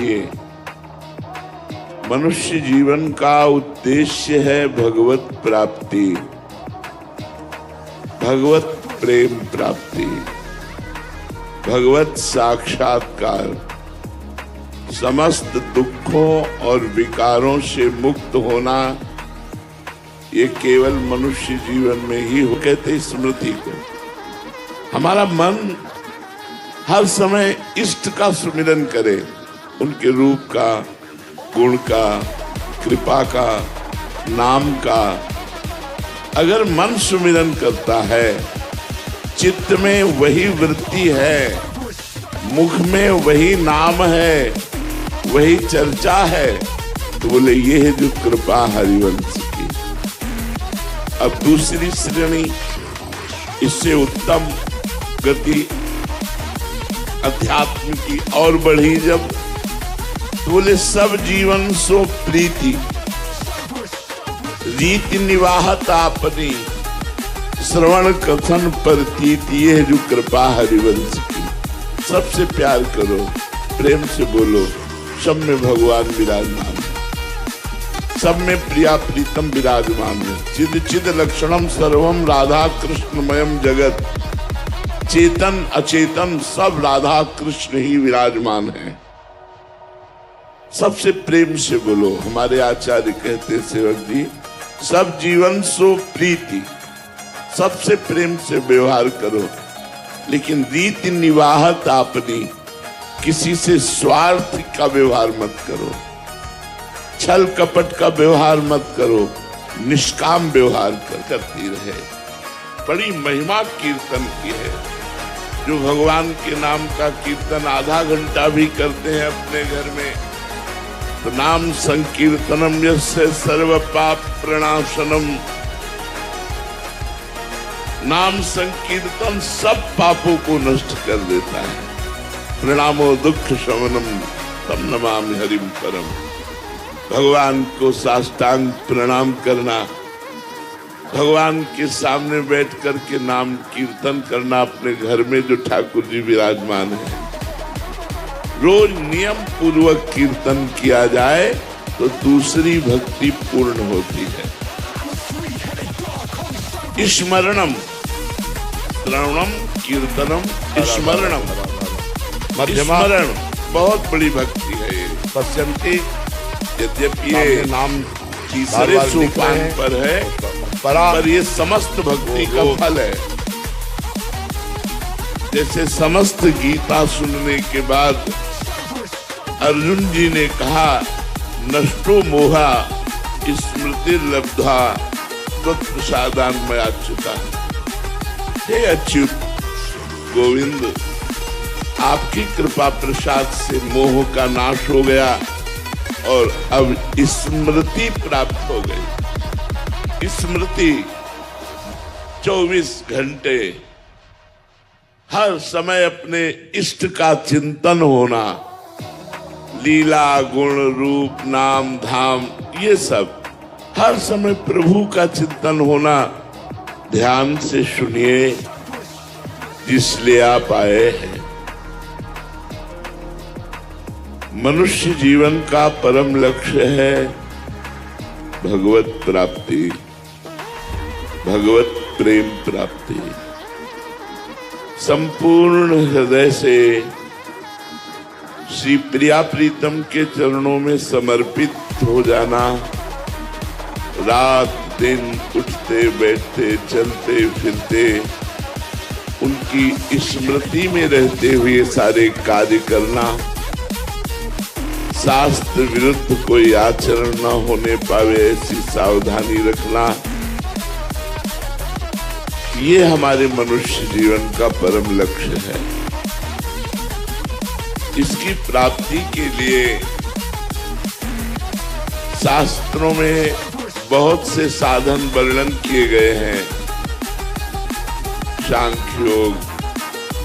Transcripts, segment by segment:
लीजिए, मनुष्य जीवन का उद्देश्य है भगवत प्राप्ति, भगवत प्रेम प्राप्ति, भगवत साक्षात्कार, समस्त दुखों और विकारों से मुक्त होना। ये केवल मनुष्य जीवन में ही हो। कहते स्मृति को हमारा मन हर समय इष्ट का सुमिरन करे, उनके रूप का, गुण का, कृपा का, नाम का। अगर मन सुमिरन करता है, चित्त में वही वृत्ति है, मुख में वही नाम है, वही चर्चा है, तो बोले ये है जो कृपा हरिवंश की। अब दूसरी श्रेणी, इससे उत्तम गति अध्यात्म की और बढ़ी जब, तो बोले सब जीवन सो प्रीति, रीति निवाहत आपनी, श्रवण कथन प्रतीत, ये है जो कृपा हरिवंश की। सबसे प्यार करो, प्रेम से बोलो, सब में भगवान विराजमान है, सब में प्रिया प्रीतम विराजमान है। चिद चिद लक्षणम सर्वम राधा कृष्णमयम जगत, चेतन अचेतन सब राधा कृष्ण ही विराजमान है। सबसे प्रेम से बोलो। हमारे आचार्य कहते सेवक जी, सब जीवन सो प्रीति, सबसे प्रेम से व्यवहार करो, लेकिन रीति निवाहत आपनी, किसी से स्वार्थ का व्यवहार मत करो, छल कपट का व्यवहार मत करो, निष्काम व्यवहार करती रहे। बड़ी महिमा कीर्तन की है। जो भगवान के नाम का कीर्तन आधा घंटा भी करते हैं अपने घर में, तो नाम संकीर्तनम यस्य सर्व पाप प्रणाशनम, नाम संकीर्तन सब पापों को नष्ट कर देता है। प्रणामो दुख शमनम तम नमामि हरिम परम। भगवान को साष्टांग प्रणाम करना, भगवान के सामने बैठ करके नाम कीर्तन करना, अपने घर में जो ठाकुर जी विराजमान है, रोज नियम पूर्वक कीर्तन किया जाए तो दूसरी भक्ति पूर्ण होती है। स्मरणम, श्रवणम, कीर्तनम, स्मरणम, स्मरण बहुत बड़ी भक्ति है ये। पश्यंती, यद्यपि ये नाम तीसरे सोपान पर है, पर ये समस्त भक्ति का फल है। जैसे समस्त गीता सुनने के बाद अर्जुन जी ने कहा, नष्टो मोहा स्मृति लब्धा तत्प्रसादान में अच्युता। हे अच्युत गोविंद, आपकी कृपा प्रसाद से मोह का नाश हो गया और अब स्मृति प्राप्त हो गई। स्मृति 24 घंटे हर समय अपने इष्ट का चिंतन होना, लीला गुण रूप नाम धाम, ये सब हर समय प्रभु का चिंतन होना। ध्यान से सुनिए, जिसलिए आप आए हैं। मनुष्य जीवन का परम लक्ष्य है भगवत प्राप्ति, भगवत प्रेम प्राप्ति। संपूर्ण हृदय से श्री प्रिया प्रीतम के चरणों में समर्पित हो जाना, रात दिन उठते बैठते चलते फिरते उनकी स्मृति में रहते हुए सारे कार्य करना, शास्त्र विरुद्ध कोई आचरण न होने पावे ऐसी सावधानी रखना, ये हमारे मनुष्य जीवन का परम लक्ष्य है। इसकी प्राप्ति के लिए शास्त्रों में बहुत से साधन वर्णन किए गए हैं। सांख्य योग,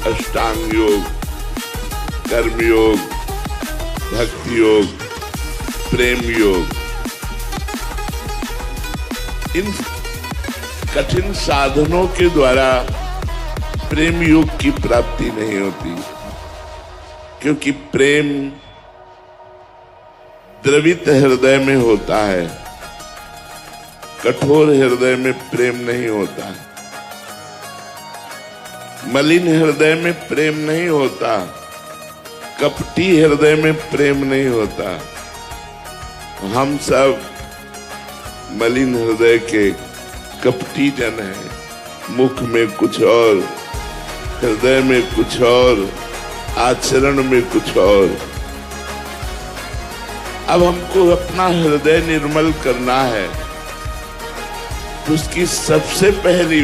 अष्टांग योग, कर्म योग, भक्ति योग, प्रेम योग। इन कठिन साधनों के द्वारा प्रेम योग की प्राप्ति नहीं होती, क्योंकि प्रेम द्रवित हृदय में होता है, कठोर हृदय में प्रेम नहीं होता है, मलिन हृदय में प्रेम नहीं होता, कपटी हृदय में प्रेम नहीं होता। हम सब मलिन हृदय के कपटी जन हैं, मुख में कुछ और, हृदय में कुछ और, आचरण में कुछ और। अब हमको अपना हृदय निर्मल करना है, तो उसकी सबसे पहली